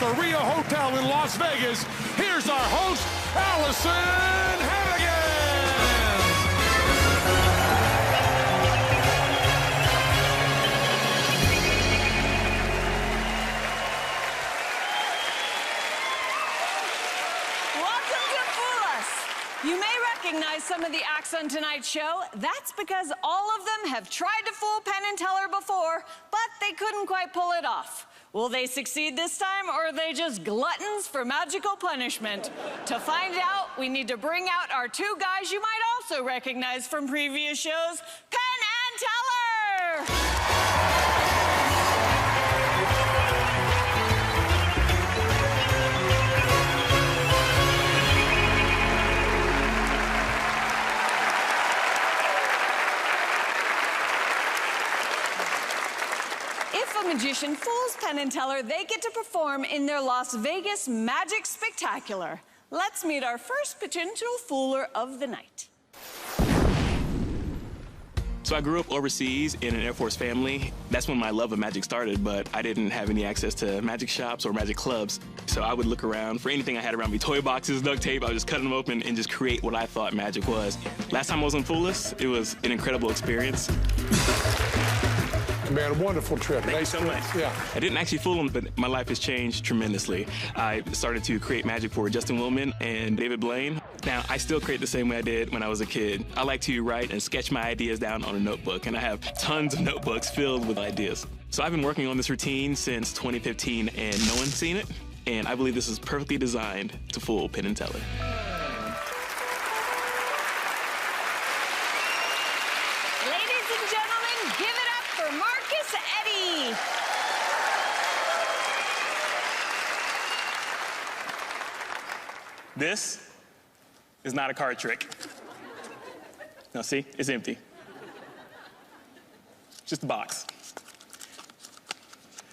at the Rio Hotel in Las Vegas, here's our host, Allison Hannigan! You may recognize some of the acts on tonight's show. That's because all of them have tried to fool Penn and Teller before, but they couldn't quite pull it off. Will they succeed this time, or are they just gluttons for magical punishment? To find out, we need to bring out our two guys you might also recognize from previous shows, Penn and Teller! If a magician fools Penn and Teller, they get to perform in their Las Vegas Magic Spectacular. Let's meet our first potential fooler of the night. So I grew up overseas in an Air Force family. That's when my love of magic started, but I didn't have any access to magic shops or magic clubs. So I would look around for anything I had around me, toy boxes, duct tape. I would just cut them open and just create what I thought magic was. Last time I was on Foolus, it was an incredible experience. Man, wonderful trip. Thank you so much. Yeah. I didn't actually fool them, but my life has changed tremendously. I started to create magic for Justin Willman and David Blaine. Now, I still create the same way I did when I was a kid. I like to write and sketch my ideas down on a notebook, and I have tons of notebooks filled with ideas. So I've been working on this routine since 2015, and no one's seen it, and I believe this is perfectly designed to fool Penn and Teller. This is not a card trick. Now see, it's empty. Just a box.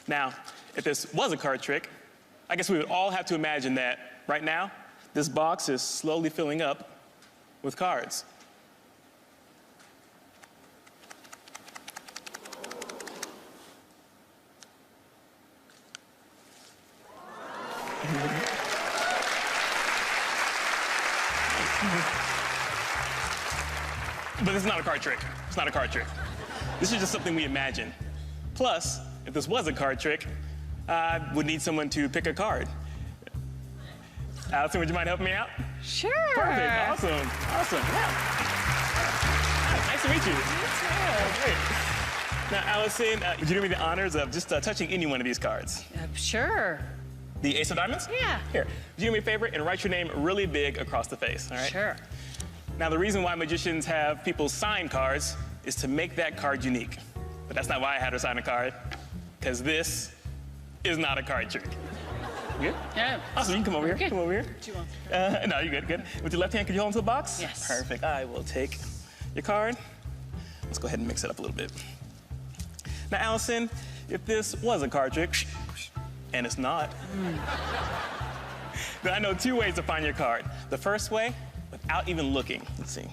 Now, if this was a card trick, I guess we would all have to imagine that right now, this box is slowly filling up with cards. But this is not a card trick. It's not a card trick. This is just something we imagine. Plus, if this was a card trick, I would need someone to pick a card. Allison, would you mind helping me out? Sure. Perfect. Awesome. Awesome. Yeah. Nice to meet you. Great. Now, Allison, would you do me the honors of just touching any one of these cards? Sure. The Ace of Diamonds? Yeah. Here, would you do me a favor and write your name really big across the face, all right? Sure. Now, the reason why magicians have people sign cards is to make that card unique. But that's not why I had her sign a card, because this is not a card trick. You good? Yeah. Awesome, you can come over here. Okay. Come over here. Do you want? No, you're good, good. With your left hand, could you hold onto the box? Yes. Perfect. I will take your card. Let's go ahead and mix it up a little bit. Now, Allison, if this was a card trick, and it's not, then I know two ways to find your card. The first way, without even looking. Let's see.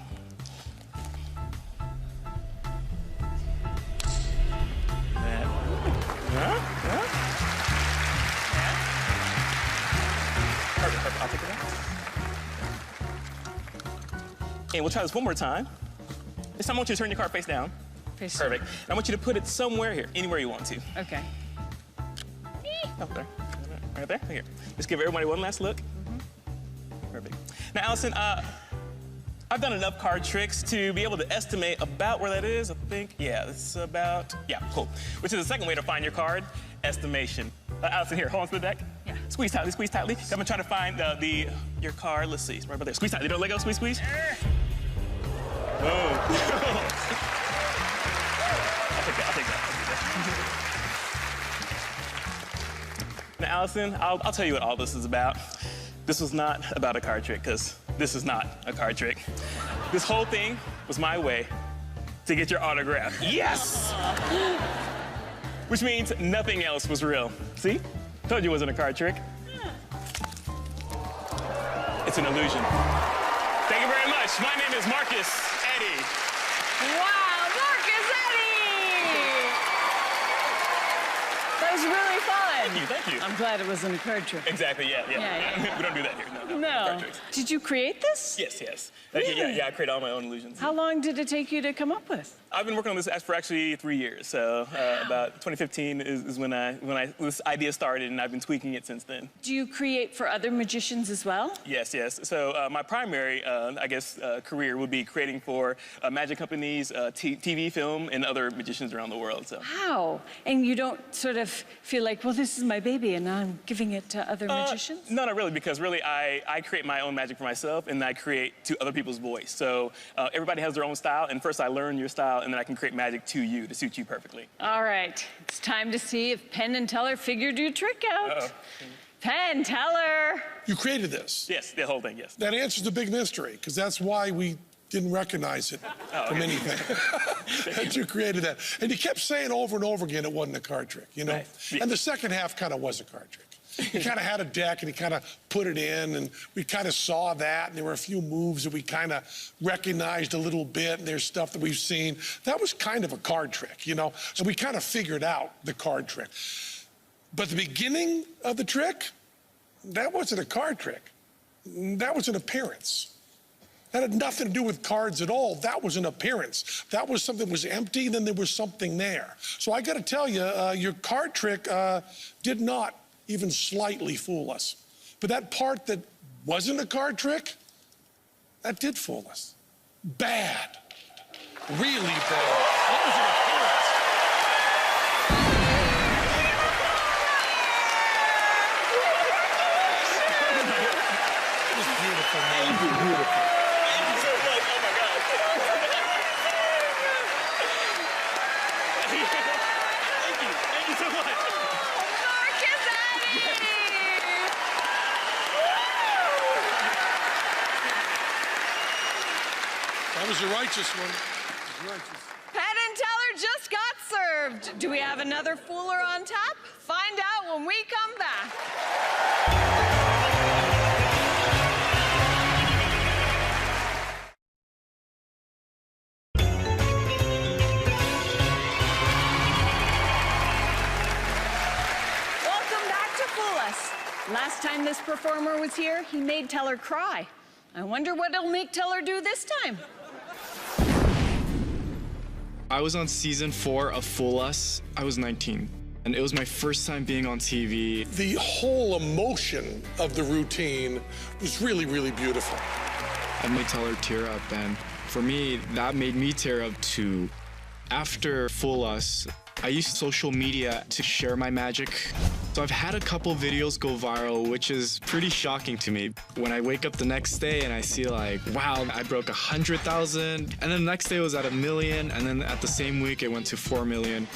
That. Perfect, perfect. I'll take it out. And we'll try this one more time. This time I want you to turn your card face down. Face Perfect. And I want you to put it somewhere here, anywhere you want to. Okay. Up there. Right there. Here. Just give everybody one last look. Perfect. Now, Allison, I've done enough card tricks to be able to estimate about where that is. I think, yeah, it's about, yeah, cool. Which is the second way to find your card, estimation. Allison, here, hold on to the deck. Yeah. Squeeze tightly, squeeze tightly. I'm gonna try to find your card. Let's see, it's right about there. Squeeze tightly, don't let go, squeeze, squeeze. Oh. I'll take that, I'll take that. Now, Allison, I'll tell you what all this is about. This was not about a card trick, because this is not a card trick. This whole thing was my way to get your autograph. Yes! Which means nothing else was real. See? Told you it wasn't a card trick. It's an illusion. Thank you very much. My name is Marcus Eddy. Wow, Marcus Eddy! That was really fun. Thank you. I'm glad it wasn't a card trick. Exactly, yeah. Yeah. We don't do that here, no. No. Card tricks. Did you create this? Yes. Really? Yeah, I create all my own illusions. How long did it take you to come up with? I've been working on this for actually 3 years. So about 2015 is when this idea started, and I've been tweaking it since then. Do you create for other magicians as well? Yes. So my primary, career would be creating for magic companies, TV, film, and other magicians around the world. So. How? And you don't sort of feel like, well, this is my baby, and I'm giving it to other magicians? No, not really, because really I create my own magic for myself, and I create to other people's voice. So everybody has their own style, and first I learn your style, and then I can create magic to you to suit you perfectly. All right, it's time to see if Penn and Teller figured your trick out. Penn Teller. You created this. Yes, the whole thing, yes. That answers the big mystery, because that's why we didn't recognize it from anything. That you created that. And you kept saying over and over again it wasn't a card trick, you know? Right. Yeah. And the second half kind of was a card trick. He kind of had a deck, and he kind of put it in, and we kind of saw that, and there were a few moves that we kind of recognized a little bit, and there's stuff that we've seen. That was kind of a card trick, you know? So we kind of figured out the card trick. But the beginning of the trick, that wasn't a card trick. That was an appearance. That had nothing to do with cards at all. That was an appearance. That was something that was empty, then there was something there. So I got to tell you, your card trick did not even slightly fool us. But that part that wasn't a card trick, that did fool us. Bad. Really bad. That was an appearance. It was beautiful, man. Beautiful. Thank you so much. Oh my God. Thank you so much. That was a righteous one. It was righteous. Penn and Teller just got served. Do we have another fooler on tap? Find out when we come back. Welcome back to Fool Us. Last time this performer was here, he made Teller cry. I wonder what it'll make Teller do this time. I was on season 4 of Fool Us. I was 19, and it was my first time being on TV. The whole emotion of the routine was really, really beautiful. I made Teller tear up, and for me, that made me tear up too. After Fool Us, I used social media to share my magic. So I've had a couple videos go viral, which is pretty shocking to me. When I wake up the next day and I see like, wow, I broke 100,000, and then the next day it was at 1 million, and then at the same week it went to 4 million.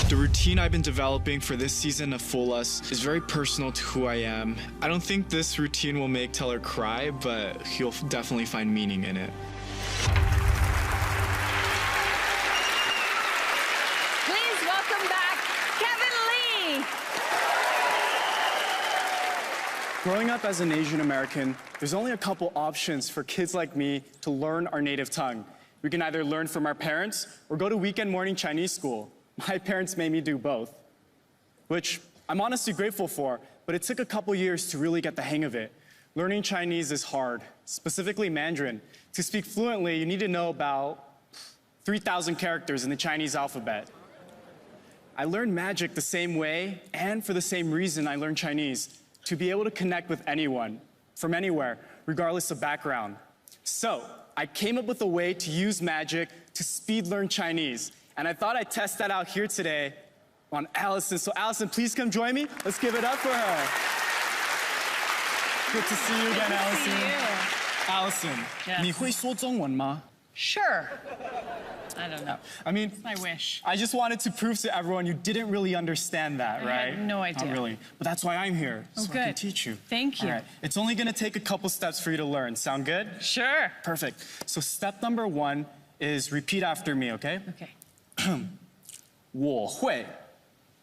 The routine I've been developing for this season of Fool Us is very personal to who I am. I don't think this routine will make Teller cry, but he'll definitely find meaning in it. Please welcome back Kevin Lee. Growing up as an Asian American, there's only a couple options for kids like me to learn our native tongue. We can either learn from our parents or go to weekend morning Chinese school. My parents made me do both, which I'm honestly grateful for, but it took a couple years to really get the hang of it. Learning Chinese is hard, specifically Mandarin. To speak fluently, you need to know about 3,000 characters in the Chinese alphabet. I learned magic the same way and for the same reason I learned Chinese, to be able to connect with anyone, from anywhere, regardless of background. So, I came up with a way to use magic to speed learn Chinese, and I thought I'd test that out here today on Allison. So Allison, please come join me. Let's give it up for her. Good to see you again, Allison. Allison, Yes. 你会说中文吗? Sure. I don't know. I mean, I wish. I just wanted to prove to everyone you didn't really understand that, I right? had no idea. Not really. But that's why I'm here, Oh, so I can good. teach you. Thank you. All right. It's only gonna take a couple steps for you to learn. Sound good? Sure. Perfect. So step number 1 is repeat after me, okay? Okay. 我会.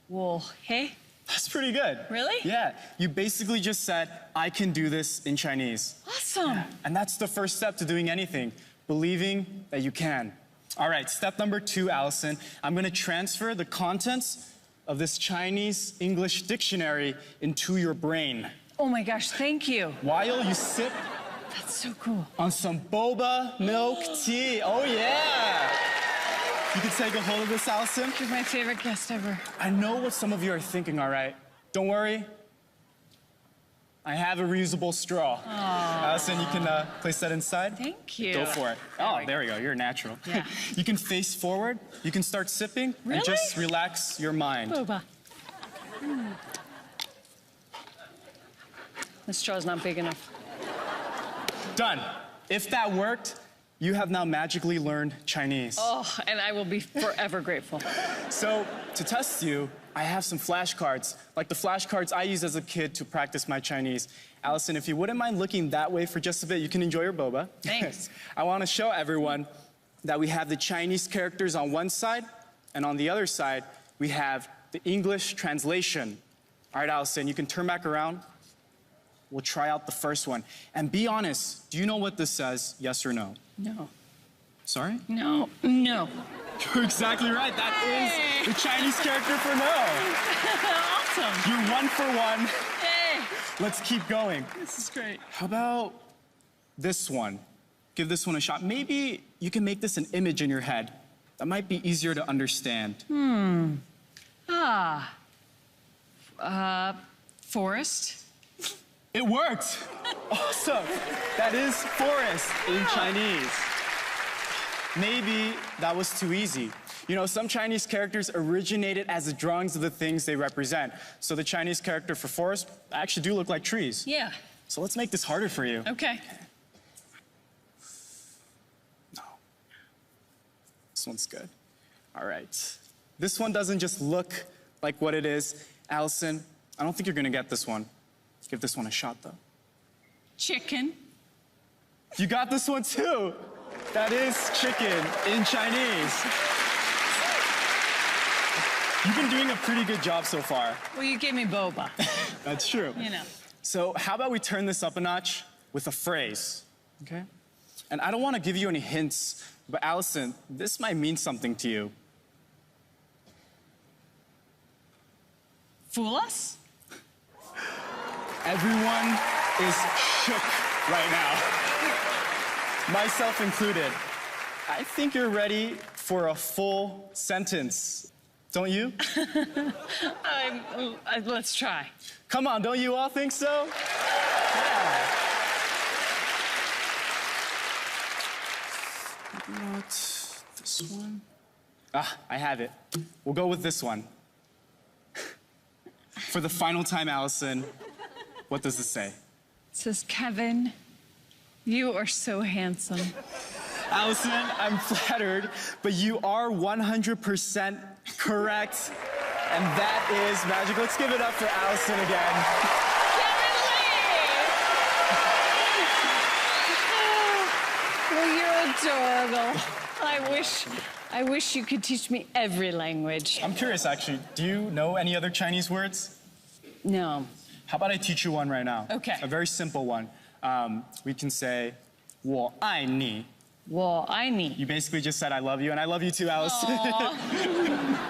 Well, hey. That's pretty good. Really? Yeah. You basically just said, I can do this in Chinese. Awesome. And that's the first step to doing anything, believing that you can. All right, step number 2, Allison. I'm gonna transfer the contents of this Chinese English dictionary into your brain. Oh my gosh, thank you. While you sip That's so cool. on some boba milk tea. Oh yeah! You can take a hold of this, Allison. You're my favorite guest ever. I know what some of you are thinking, all right? Don't worry. I have a reusable straw. Allison, you can place that inside. Thank you. Go for it. Oh, there we go. You're a natural. Yeah. You can face forward. You can start sipping Really? and just relax your mind. Boba. The straw's not big enough. Done. If that worked, you have now magically learned Chinese. Oh, and I will be forever grateful. So, to test you, I have some flashcards, like the flashcards I used as a kid to practice my Chinese. Allison, if you wouldn't mind looking that way for just a bit, you can enjoy your boba. Thanks. I want to show everyone that we have the Chinese characters on one side, and on the other side, we have the English translation. All right, Allison, you can turn back around. We'll try out the first one. And be honest, do you know what this says, yes or no? No. Sorry? No. No. You're exactly right. That is the Chinese character for no. Awesome. You're 1 for 1. Hey. Let's keep going. This is great. How about this one? Give this one a shot. Maybe you can make this an image in your head. That might be easier to understand. Forest. It worked. Awesome. That is forest in Chinese. Maybe that was too easy. You know, some Chinese characters originated as the drawings of the things they represent. So the Chinese character for forest actually do look like trees. Yeah. So let's make this harder for you. Okay. No. This one's good. All right. This one doesn't just look like what it is. Allison, I don't think you're gonna get this one. Give this one a shot, though. Chicken. You got this one, too. That is chicken in Chinese. You've been doing a pretty good job so far. Well, you gave me boba. That's true. You know. So how about we turn this up a notch with a phrase, okay? And I don't want to give you any hints, but Allison, this might mean something to you. Fool us? Everyone is shook right now, myself included. I think you're ready for a full sentence, don't you? Let's try. Come on, don't you all think so? Yeah. Not this one. I have it. We'll go with this one. For the final time, Allison, what does this say? It says, Kevin, you are so handsome. Allison, I'm flattered, but you are 100% correct. And that is magic. Let's give it up for Allison again. Kevin Lee! Well, you're adorable. I wish you could teach me every language. I'm curious, actually. Do you know any other Chinese words? No. How about I teach you one right now? Okay. A very simple one. We can say, 我爱你. 我爱你. You basically just said I love you, and I love you too, Allison.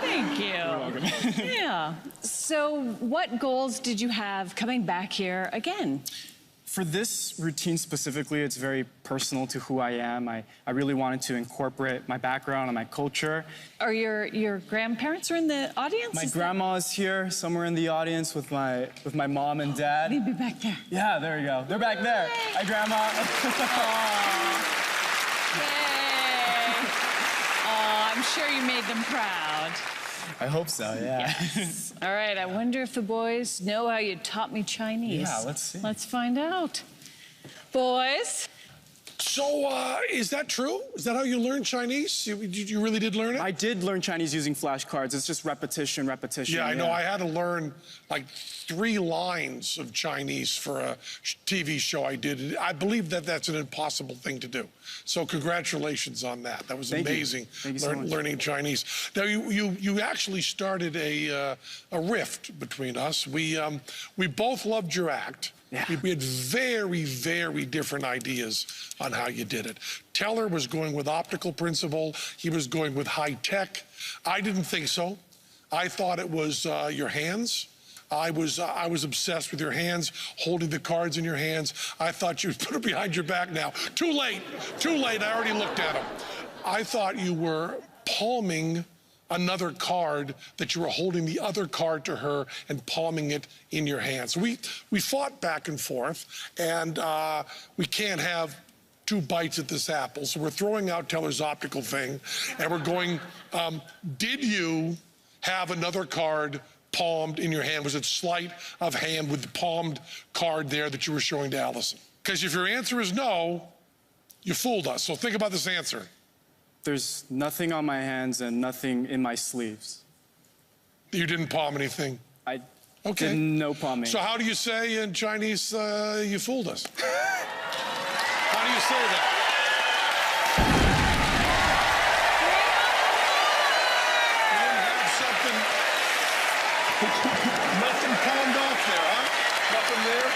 Thank you. You're welcome. Yeah. So what goals did you have coming back here again? For this routine specifically, it's very personal to who I am. I really wanted to incorporate my background and my culture. Are your grandparents are in the audience? My grandma is here, somewhere in the audience with my mom and dad. Maybe back there. Yeah, there you go. They're back there. Hi, Grandma. Yay. Oh, I'm sure you made them proud. I hope so, yeah. Yes. All right, I wonder if the boys know how you taught me Chinese. Yeah, let's see. Let's find out. Boys? So, is that true? Is that how you learned Chinese? You really did learn it? I did learn Chinese using flashcards. It's just repetition, repetition. Yeah, I know. I had to learn like 3 lines of Chinese for a TV show I did. I believe that that's an impossible thing to do. So congratulations on that. That was amazing. Thank you so much. Learning Chinese. Now you actually started a rift between us. We both loved your act. Yeah. We had very, very different ideas on how you did it. Teller was going with optical principle. He was going with high tech. I didn't think so. I thought it was your hands. I was obsessed with your hands, holding the cards in your hands. I thought you'd put it behind your back now. Too late, I already looked at them. I thought you were palming another card, that you were holding the other card to her and palming it in your hands. We fought back and forth, and we can't have two bites at this apple. So we're throwing out Teller's optical thing, and we're going, did you have another card palmed in your hand? Was it sleight of hand with the palmed card there that you were showing to Allison? Because if your answer is no, you fooled us. So think about this answer. There's nothing on my hands and nothing in my sleeves. You didn't palm anything? I Okay. did no palming. So how do you say in Chinese, you fooled us? How do you say that? You didn't have something, nothing palmed off there, huh? Nothing there?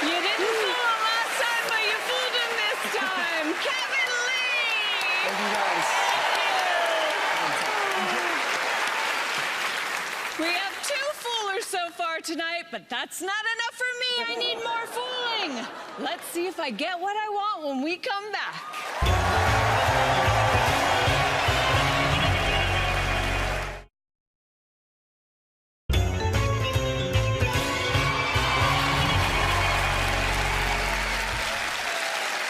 You didn't fool him last time, but you fooled him this time. Kevin Lee! Thank you guys. We have 2 foolers so far tonight, but that's not enough for me. I need more fooling. Let's see if I get what I want when we come back.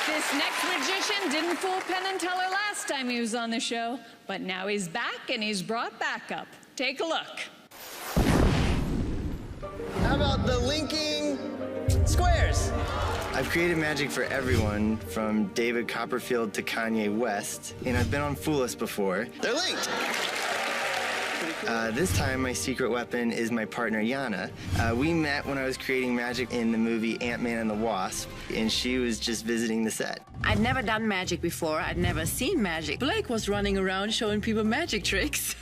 This next magician didn't fool Penn Teller last time he was on the show, but now he's back and he's brought backup. Take a look. How about the linking squares? I've created magic for everyone from David Copperfield to Kanye West, and I've been on Fool Us before. They're linked. This time, my secret weapon is my partner, Jana. We met when I was creating magic in the movie Ant-Man and the Wasp, and she was just visiting the set. I'd never done magic before. I'd never seen magic. Blake was running around showing people magic tricks.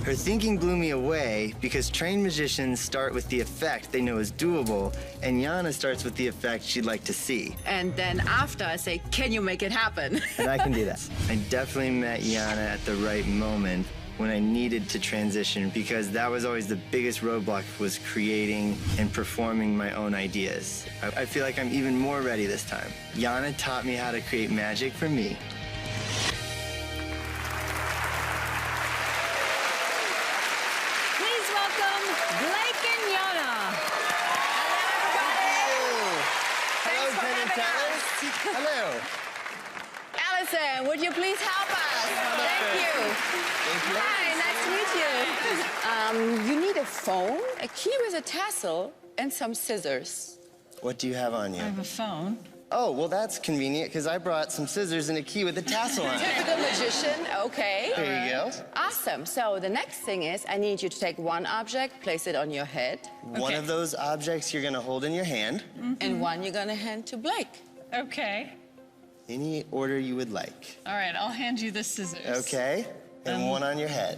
Her thinking blew me away because trained magicians start with the effect they know is doable, and Jana starts with the effect she'd like to see. And then after, I say, can you make it happen? And I can do that. I definitely met Jana at the right moment when I needed to transition, because that was always the biggest roadblock, was creating and performing my own ideas. I feel like I'm even more ready this time. Jana taught me how to create magic for me. Please welcome Blake and Jana. Hello, Penn Teller. Hello. Allison, would you please help us? Thank you. Hi, nice to meet you. You need a phone, a key with a tassel, and some scissors. What do you have on you? I have a phone. Oh, well, that's convenient, because I brought some scissors and a key with a tassel on it. Typical magician, okay. There you go. Awesome. So the next thing is I need you to take one object, place it on your head, One of those objects you're going to hold in your hand. and one you're going to hand to Blake. Okay. Any order you would like. All right, I'll hand you the scissors. Okay? And one on your head.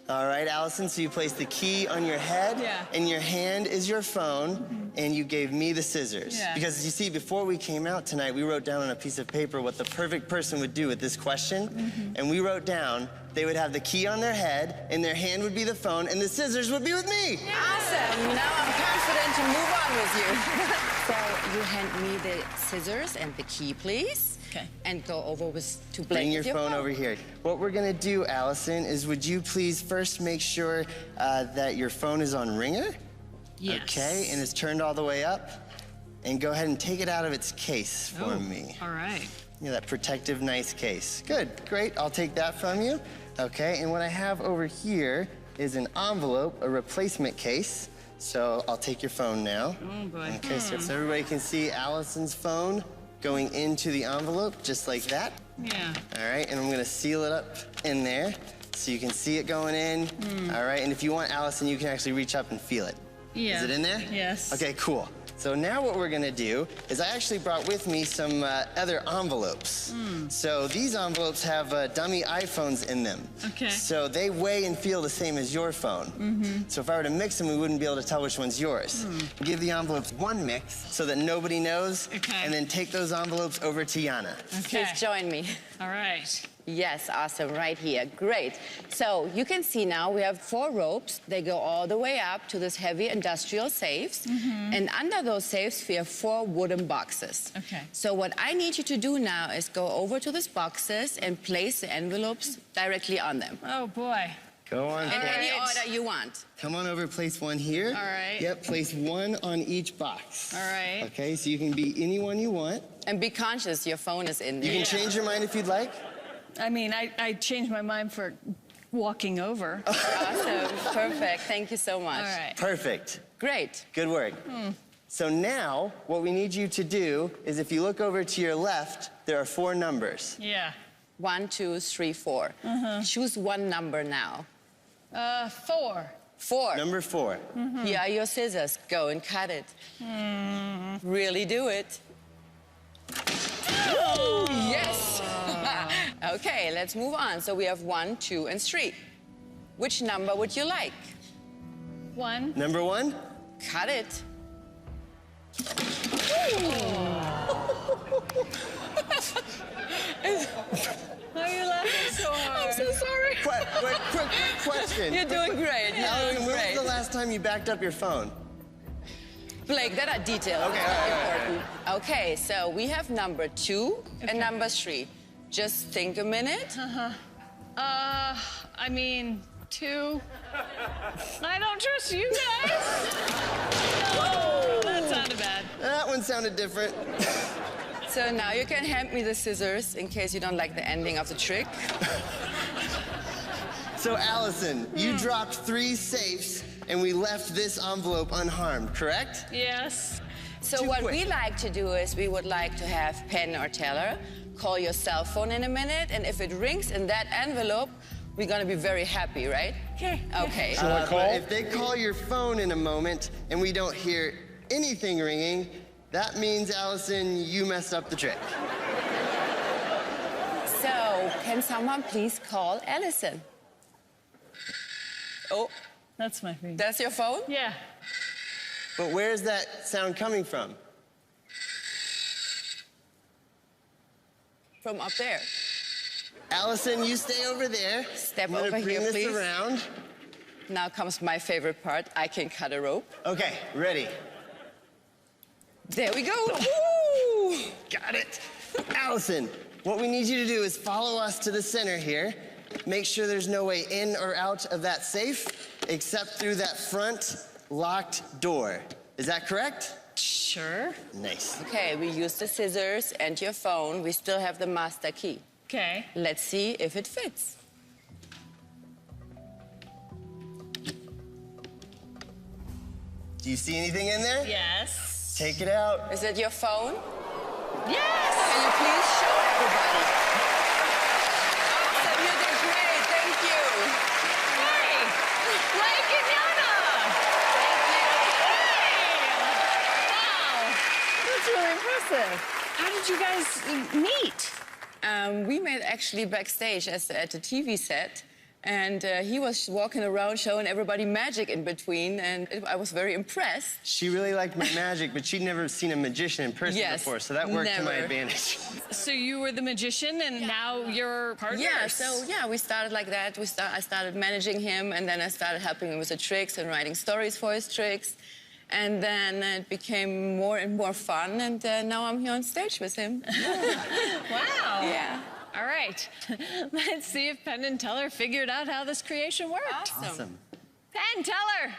All right, Allison, so you place the key on your head, Yeah. and your hand is your phone, and you gave me the scissors. Yeah. Because you see, before we came out tonight, we wrote down on a piece of paper what the perfect person would do with this question, and we wrote down they would have the key on their head, and their hand would be the phone, and the scissors would be with me. Awesome. Now I'm confident to move on with you. So you hand me the scissors and the key, please. Okay. And go over to Blake. Bring your with phone over here. What we're gonna do, Allison, is would you please first make sure that your phone is on ringer? Yes. Okay, and it's turned all the way up. And go ahead and take it out of its case for me. All right. You know, that protective, nice case. Good, great, I'll take that from you. Okay, and what I have over here is an envelope, a replacement case. So I'll take your phone now. Oh, boy. Okay, so everybody can see Allison's phone going into the envelope, just like that. Yeah. All right, and I'm gonna seal it up in there so you can see it going in. All right, and if you want, Allison, you can actually reach up and feel it. Yeah. Is it in there? Yes. Okay, cool. So now what we're gonna do is I actually brought with me some other envelopes. So these envelopes have dummy iPhones in them. Okay. So they weigh and feel the same as your phone. So if I were to mix them, we wouldn't be able to tell which one's yours. Give the envelopes one mix so that nobody knows, and then take those envelopes over to Jana. Okay. Please join me. All right. Yes, awesome, right here, great. So you can see now we have 4 ropes. They go all the way up to this heavy industrial safes. And under those safes, we have 4 wooden boxes. Okay. So what I need you to do now is go over to these boxes and place the envelopes directly on them. Oh, boy. Go on. In any order you want. Come on over, place one here. All right. Yep, place one on each box. All right. Okay, so you can be any one you want. And be conscious, your phone is in there. You can change your mind if you'd like. I mean, I changed my mind for walking over. Awesome, perfect, thank you so much. All right. Perfect. Great. Good work. So now, what we need you to do is if you look over to your left, there are 4 numbers. Yeah. 1, 2, 3, 4. Choose one number now. 4. 4. Number 4. Here are your scissors. Go and cut it. Really do it. Yes. Okay, let's move on. So we have 1, 2, and 3. Which number would you like? 1. Number 1? Cut it. Why are you laughing so hard? I'm so sorry. Quick question. You're doing great. You're Allison, doing when was great. the last time you backed up your phone? Blake, that are details. Okay, all right. Important. Okay, so we have number 2 and number 3. Just think a minute. I mean, 2. I don't trust you guys. Oh, that sounded bad. That one sounded different. So now you can hand me the scissors in case you don't like the ending of the trick. So Allison, you dropped 3 safes and we left this envelope unharmed, correct? Yes. So Too what quick. we like to do is we would like to have Penn or Teller call your cell phone in a minute, and if it rings in that envelope, we're gonna be very happy, right? Okay. Okay. But if they call your phone in a moment and we don't hear anything ringing, that means, Allison, you messed up the trick. So can someone please call Allison? Oh, That's my thing. that's your phone? Yeah. But where's that sound coming from? From up there. Allison, you stay over there. Step I'm gonna over bring here, this please. around. Now comes my favorite part. I can cut a rope. Okay, ready. There we go. Woo! Got it. Allison, what we need you to do is follow us to the center here. Make sure there's no way in or out of that safe except through that front locked door. Is that correct? Sure. Nice. Okay, we use the scissors and your phone. We still have the master key. Okay. Let's see if it fits. Do you see anything in there? Yes. Take it out. Is it your phone? Yes! Can you please show everybody? Awesome, you did great. Thank you. Hey! Blake and Jana! Thank you. Wow! That's really impressive. How did you guys meet? We met actually backstage at the TV set. And he was walking around showing everybody magic in between, and I was very impressed. She really liked my magic, but she'd never seen a magician in person Yes, before, so that worked to my never. advantage. So you were the magician, and now you're partners. Yeah, so yeah, we started like that. I started managing him, and then I started helping him with the tricks and writing stories for his tricks. And then it became more and more fun, and now I'm here on stage with him. Wow. Yeah. All right. Let's see if Penn and Teller figured out how this creation worked. Awesome. Penn Teller.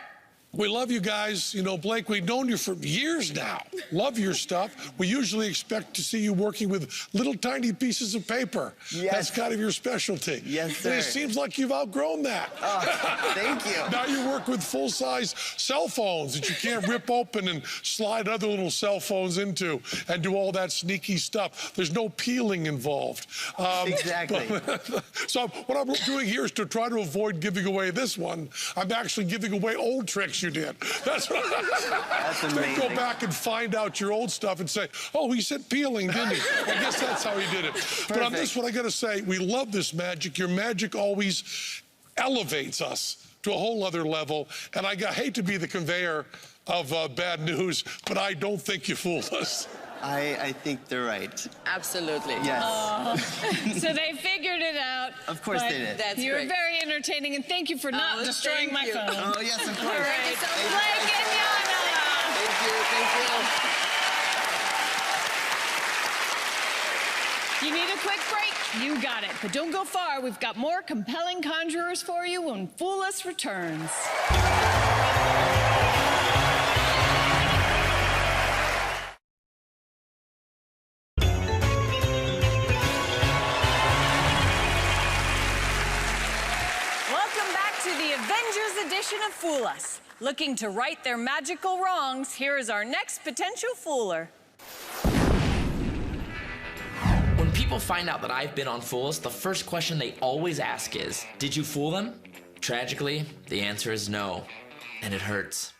We love you guys. You know, Blake, we've known you for years now. Love your stuff. We usually expect to see you working with little tiny pieces of paper. Yes. That's kind of your specialty. Yes, sir. And it seems like you've outgrown that. Oh, thank you. Now you work with full-size cell phones that you can't rip open and slide other little cell phones into and do all that sneaky stuff. There's no peeling involved. Exactly. So what I'm doing here is to try to avoid giving away this one. I'm actually giving away old tricks you did. That's what That's amazing. Then go back and find out your old stuff and say, oh, he said peeling, didn't he? I guess that's how he did it. But on this one, I got to say, we love this magic. Your magic always elevates us to a whole other level. And I hate to be the conveyor of bad news, but I don't think you fooled us. I think they're right. Absolutely. Yes. So they figured it out. Of course but they did. That's you were great. very entertaining, and thank you for not destroying thank my you. phone. Oh, yes, of All course. right. so much. Blake and Jana. Thank you. You need a quick break? You got it. But don't go far. We've got more compelling conjurers for you when Fool Us returns. Welcome back to the Avengers edition of Fool Us. Looking to right their magical wrongs, here is our next potential fooler. When people find out that I've been on Fool Us, the first question they always ask is, did you fool them? Tragically, the answer is no, and it hurts.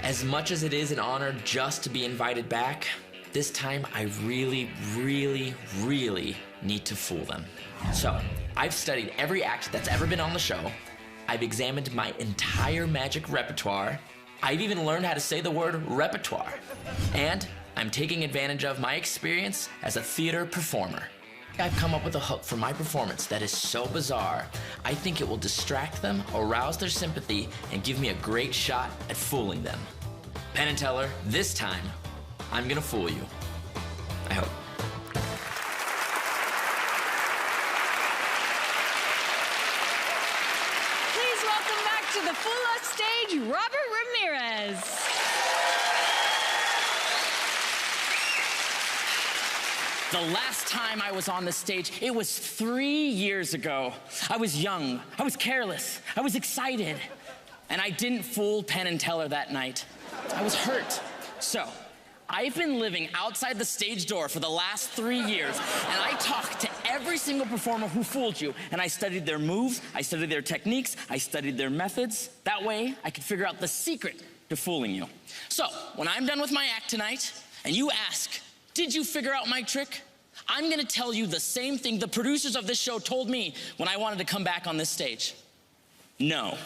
As much as it is an honor just to be invited back, this time I really, really, really need to fool them. So, I've studied every act that's ever been on the show. I've examined my entire magic repertoire. I've even learned how to say the word repertoire. And I'm taking advantage of my experience as a theater performer. I've come up with a hook for my performance that is so bizarre, I think it will distract them, arouse their sympathy, and give me a great shot at fooling them. Penn and Teller, this time, I'm gonna fool you. I hope. Please welcome back to the Fool Us stage, Robert Ramirez. The last time I was on the stage, it was 3 years ago. I was young, I was careless, I was excited, and I didn't fool Penn and Teller that night. I was hurt. So, I've been living outside the stage door for the last 3 years, and I talked to every single performer who fooled you, and I studied their moves, I studied their techniques, I studied their methods. That way, I could figure out the secret to fooling you. So, when I'm done with my act tonight, and you ask, did you figure out my trick? I'm gonna tell you the same thing the producers of this show told me when I wanted to come back on this stage. No.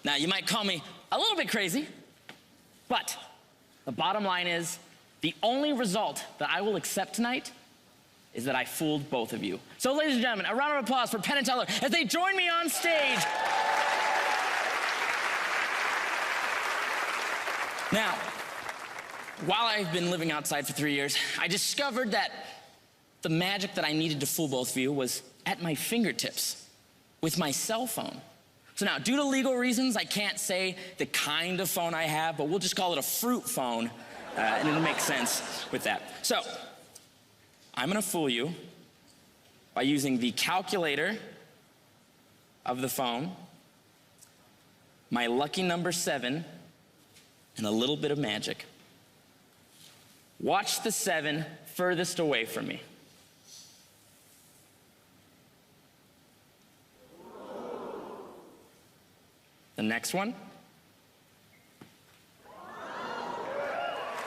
Now, you might call me a little bit crazy, but the bottom line is, the only result that I will accept tonight is that I fooled both of you. So, ladies and gentlemen, a round of applause for Penn and Teller as they join me on stage. Now, while I've been living outside for 3 years, I discovered that the magic that I needed to fool both of you was at my fingertips with my cell phone. So now, due to legal reasons, I can't say the kind of phone I have, but we'll just call it a fruit phone, and it'll make sense with that. So, I'm gonna fool you by using the calculator of the phone, my lucky number 7, and a little bit of magic. Watch the 7 furthest away from me. The next one.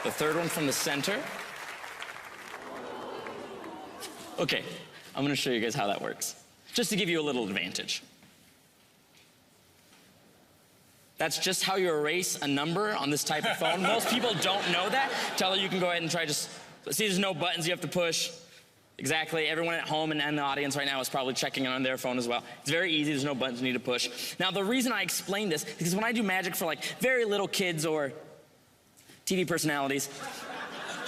The third one from the center. Okay, I'm gonna show you guys how that works, just to give you a little advantage. That's just how you erase a number on this type of phone. Most people don't know that. Teller, you can go ahead and try just, see there's no buttons you have to push. Exactly, everyone at home and the audience right now is probably checking in on their phone as well. It's very easy, there's no buttons you need to push. Now the reason I explain this is because when I do magic for like very little kids or TV personalities,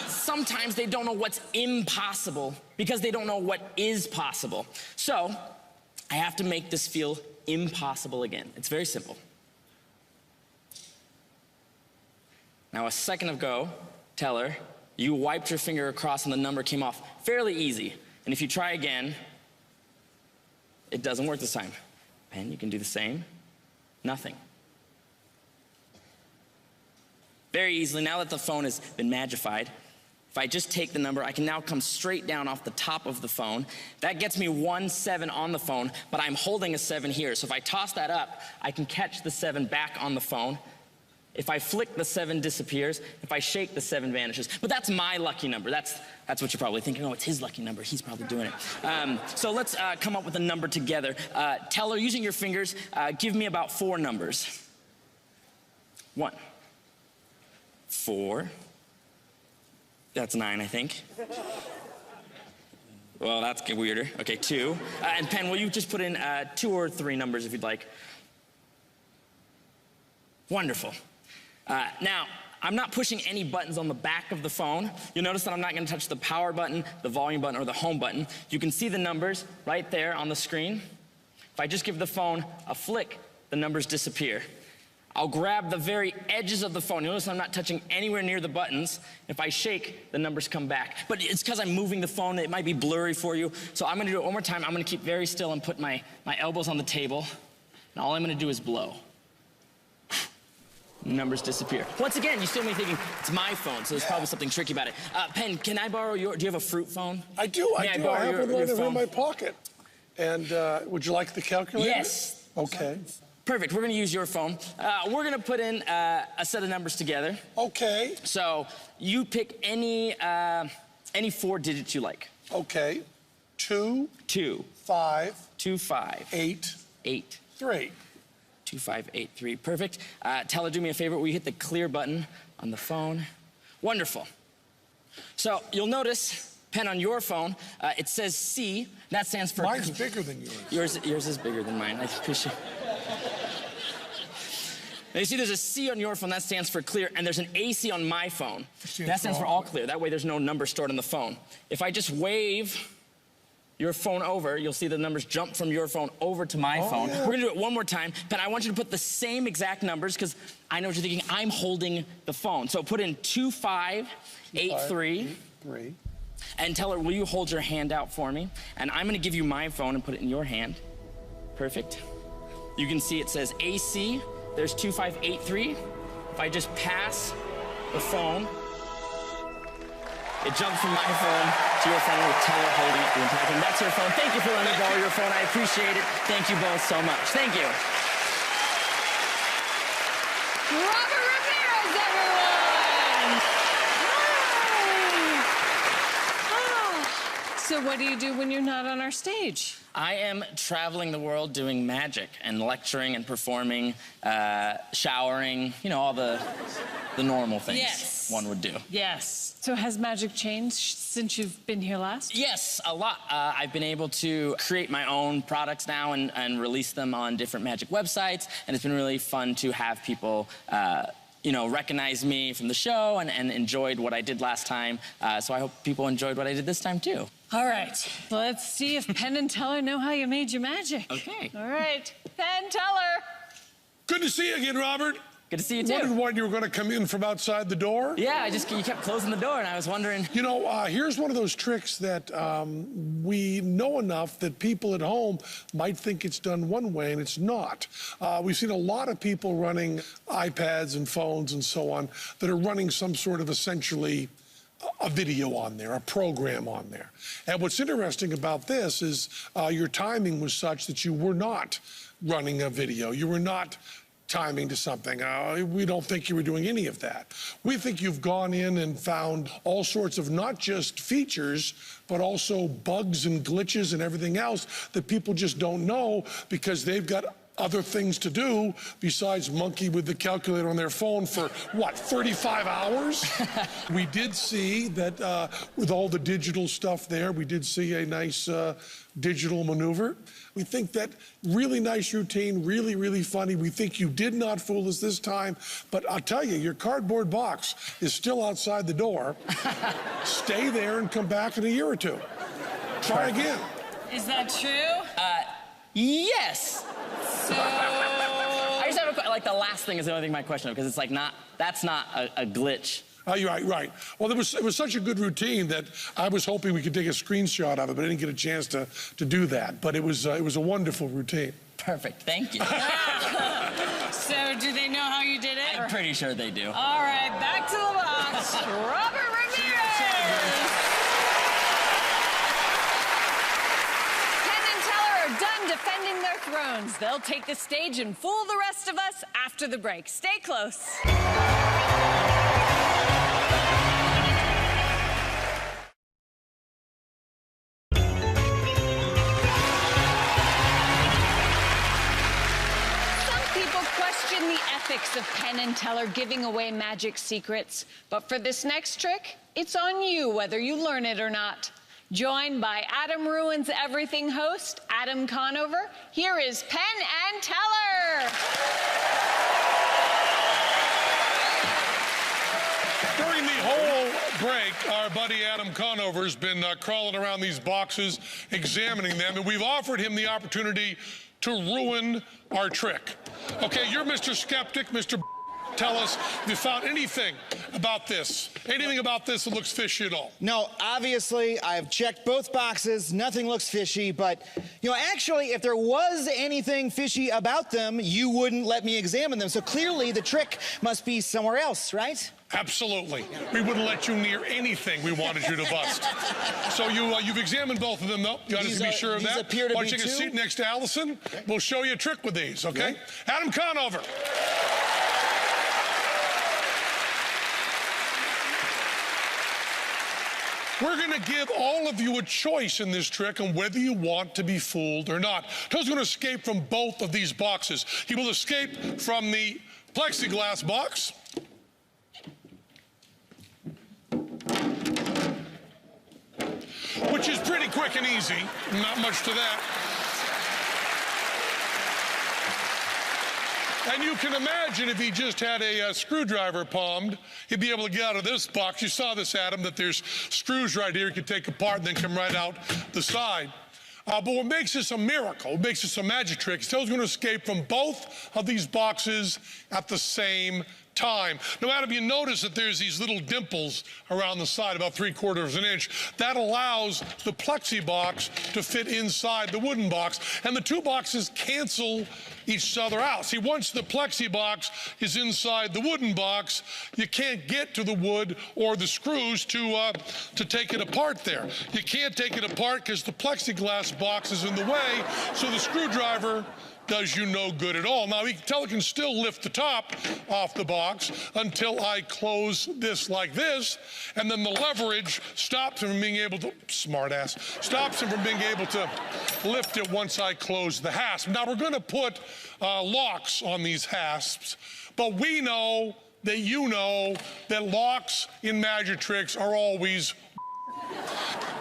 sometimes they don't know what's impossible because they don't know what is possible. So, I have to make this feel impossible again. It's very simple. Now, a second ago, Teller, you wiped your finger across and the number came off fairly easy. And if you try again, it doesn't work this time. Penn, you can do the same. Nothing. Very easily, now that the phone has been magified, If I just take the number, I can now come straight down off the top of the phone. That gets me 1 7 on the phone, but I'm holding a 7 here. So if I toss that up, I can catch the 7 back on the phone. If I flick, the 7 disappears. If I shake, the 7 vanishes. But that's my lucky number. That's what you're probably thinking. Oh, it's his lucky number. He's probably doing it. So let's come up with a number together. Teller, using your fingers, give me about 4 numbers. 1, 4. That's 9, I think. Well, that's weirder. Okay, 2. And Penn, will you just put in 2 or 3 numbers if you'd like? Wonderful. Now, I'm not pushing any buttons on the back of the phone. You'll notice that I'm not going to touch the power button, the volume button, or the home button. You can see the numbers right there on the screen. If I just give the phone a flick, the numbers disappear. I'll grab the very edges of the phone. You'll notice I'm not touching anywhere near the buttons. If I shake, the numbers come back. But it's because I'm moving the phone. It might be blurry for you. So I'm going to do it one more time. I'm going to keep very still and put my elbows on the table. And all I'm going to do is blow. Numbers disappear. Once again, you still may be thinking, it's my phone, so there's probably something tricky about it. Penn, can I borrow your, do you have a fruit phone? I do, I have one right in my pocket. And would you like the calculator? Yes. Okay. Perfect, we're gonna use your phone. We're gonna put in a set of numbers together. Okay. So you pick any 4 digits you like. Okay. 2. 2. 5. 2, 5. 8. 8. 3. 2, 5, 8, 3. Perfect. Teller, do me a favor. Will you hit the clear button on the phone? Wonderful. So you'll notice, Penn, on your phone, it says C. That stands for... Mine's bigger than yours. Yours is bigger than mine. I appreciate it. Now you see there's a C on your phone. That stands for clear. And there's an AC on my phone. That stands for all clear. That way there's no number stored on the phone. If I just wave your phone over, you'll see the numbers jump from your phone over to my phone. Yeah. We're gonna do it one more time, but I want you to put the same exact numbers because I know what you're thinking. I'm holding the phone. So put in 2, 5, 8, 3. 3. And Teller, will you hold your hand out for me? And I'm gonna give you my phone and put it in your hand. Perfect. You can see it says AC. There's 2, 5, 8, 3. If I just pass the phone, it jumped from my phone to your phone with Teller holding it the entire time. That's your phone. Thank you for letting me borrow your phone. I appreciate it. Thank you both so much. Thank you. Robert Ramirez, everyone! Hi. So what do you do when you're not on our stage? I am traveling the world doing magic and lecturing and performing, showering, you know, all the normal things one would do. Yes. So has magic changed since you've been here last? Yes, a lot. I've been able to create my own products now and release them on different magic websites, and it's been really fun to have people you know, recognize me from the show and enjoyed what I did last time. So I hope people enjoyed what I did this time, too. All right, let's see if Penn and Teller know how you made your magic. Okay. All right, Penn, Teller. Good to see you again, Robert. Good to see you, too. Wondered why you were going to come in from outside the door? Yeah, you kept closing the door, and I was wondering... You know, here's one of those tricks that we know enough that people at home might think it's done one way, and it's not. We've seen a lot of people running iPads and phones and so on that are running some sort of essentially a video on there, a program on there. And what's interesting about this is your timing was such that you were not running a video. You were not timing to something. We don't think you were doing any of that. We think you've gone in and found all sorts of not just features, but also bugs and glitches and everything else that people just don't know because they've got other things to do besides monkey with the calculator on their phone for, what, 35 hours? We did see that with all the digital stuff there, we did see a nice digital maneuver. We think that really nice routine, really, really funny. We think you did not fool us this time, but I'll tell you, your cardboard box is still outside the door. Stay there and come back in a year or two. Try again. Is that true? Yes. So... I just have like the last thing is the only thing my question, because it's like that's not a glitch. Oh, you're right. Well, it was such a good routine that I was hoping we could take a screenshot of it, but I didn't get a chance to do that. But it was a wonderful routine. Perfect, thank you. So do they know how you did it? I'm pretty sure they do. All right, back to the box. Robert Ramirez! Penn and Teller are done defending their thrones. They'll take the stage and fool the rest of us after the break. Stay close. Question the ethics of Penn and Teller giving away magic secrets. But for this next trick, it's on you whether you learn it or not. Joined by Adam Ruins Everything host, Adam Conover, here is Penn and Teller. During the whole break, our buddy Adam Conover has been crawling around these boxes, examining them, and we've offered him the opportunity to ruin our trick. Okay, you're Mr. Skeptic, Mr. Tell us if you found anything about this. Anything about this that looks fishy at all? No, obviously, I've checked both boxes. Nothing looks fishy, but, you know, actually, if there was anything fishy about them, you wouldn't let me examine them. So clearly, the trick must be somewhere else, right? Absolutely. We wouldn't let you near anything we wanted you to bust. So you've examined both of them, though. You ought to be sure of that. Appear to Why be don't you take a two? seat next to Allison? Okay. We'll show you a trick with these, okay? Yeah. Adam Conover. We're going to give all of you a choice in this trick on whether you want to be fooled or not. Toad's going to escape from both of these boxes. He will escape from the plexiglass box. Which is pretty quick and easy. Not much to that. And you can imagine if he just had a screwdriver palmed, he'd be able to get out of this box. You saw this, Adam, that there's screws right here you can take apart and then come right out the side. But what makes this a miracle, what makes this a magic trick, is Toad's going to escape from both of these boxes at the same time. Now, Adam, you notice that there's these little dimples around the side, about 3/4 of an inch. That allows the plexi box to fit inside the wooden box, and the two boxes cancel each other out. See, once the plexi box is inside the wooden box, you can't get to the wood or the screws to take it apart there. You can't take it apart because the plexiglass box is in the way, so the screwdriver does you no good at all. Now, Teller can still lift the top off the box until I close this like this, and then the leverage stops him from being able to, stops him from being able to lift it once I close the hasp. Now, we're going to put locks on these hasps, but we know that you know that locks in magic tricks are always.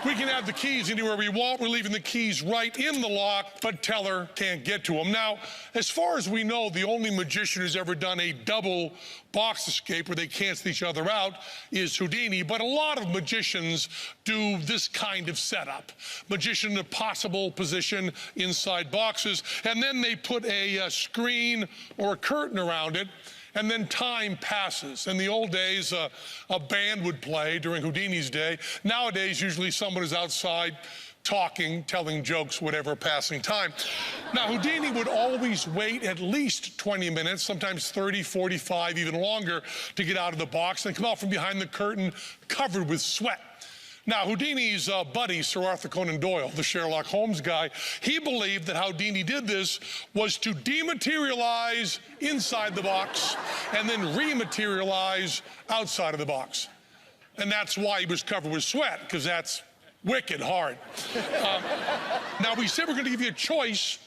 We can have the keys anywhere we want. We're leaving the keys right in the lock, but Teller can't get to them. Now, as far as we know, the only magician who's ever done a double box escape where they cancel each other out is Houdini, but a lot of magicians do this kind of setup. Magician in a possible position inside boxes, and then they put a screen or a curtain around it, and then time passes. In the old days, a band would play during Houdini's day. Nowadays, usually someone is outside talking, telling jokes, whatever, passing time. Now, Houdini would always wait at least 20 minutes, sometimes 30, 45, even longer, to get out of the box and come out from behind the curtain covered with sweat. Now, Houdini's buddy, Sir Arthur Conan Doyle, the Sherlock Holmes guy, he believed that how Houdini did this was to dematerialize inside the box and then rematerialize outside of the box. And that's why he was covered with sweat, because that's wicked hard. Now, we said we're going to give you a choice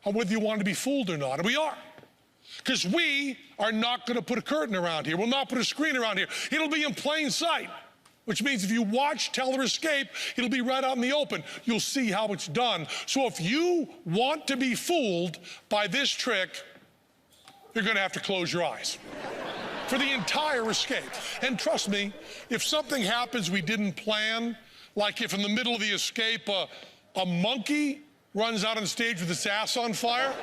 on whether you want to be fooled or not, and we are. Because we are not going to put a curtain around here. We'll not put a screen around here. It'll be in plain sight. Which means if you watch Teller escape, it'll be right out in the open. You'll see how it's done. So if you want to be fooled by this trick, you're going to have to close your eyes for the entire escape. And trust me, if something happens we didn't plan, like if in the middle of the escape a monkey runs out on stage with its ass on fire,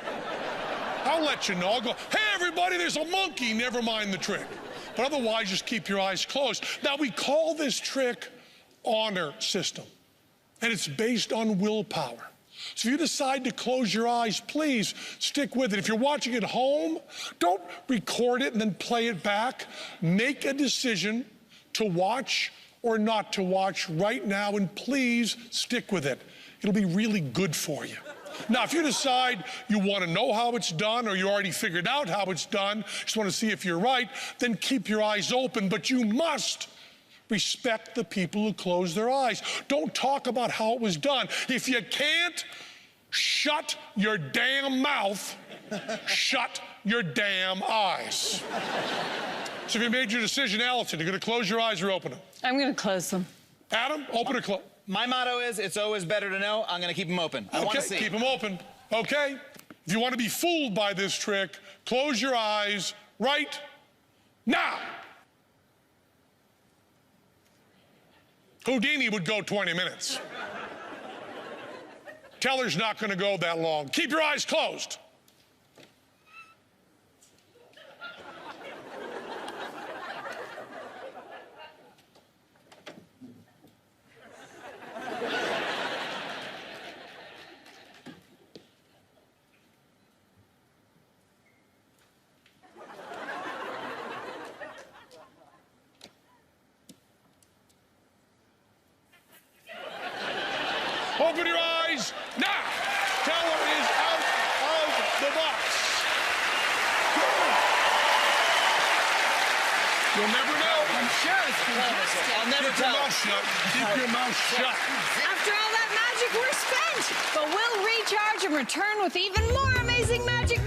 I'll let you know. I'll go, hey, everybody, there's a monkey. Never mind the trick. But otherwise, just keep your eyes closed. Now, we call this trick honor system, and it's based on willpower. So if you decide to close your eyes, please stick with it. If you're watching at home, don't record it and then play it back. Make a decision to watch or not to watch right now, and please stick with it. It'll be really good for you. Now, if you decide you want to know how it's done, or you already figured out how it's done, just want to see if you're right, then keep your eyes open, but you must respect the people who close their eyes. Don't talk about how it was done. If you can't, shut your damn mouth, shut your damn eyes. So if you made your decision, Allison, you're going to close your eyes or open them? I'm going to close them. Adam, open or close? My motto is, it's always better to know. I'm going to keep them open. I want to see. Okay, keep them open. Okay. If you want to be fooled by this trick, close your eyes right now. Houdini would go 20 minutes. Teller's not going to go that long. Keep your eyes closed. Open your eyes now. Teller is out of the box. You'll never know. I'm sure it's fantastic. I'll never Keep your tell. mouth shut. Keep your mouth shut. After all that magic, we're spent. But we'll recharge and return with even more amazing magic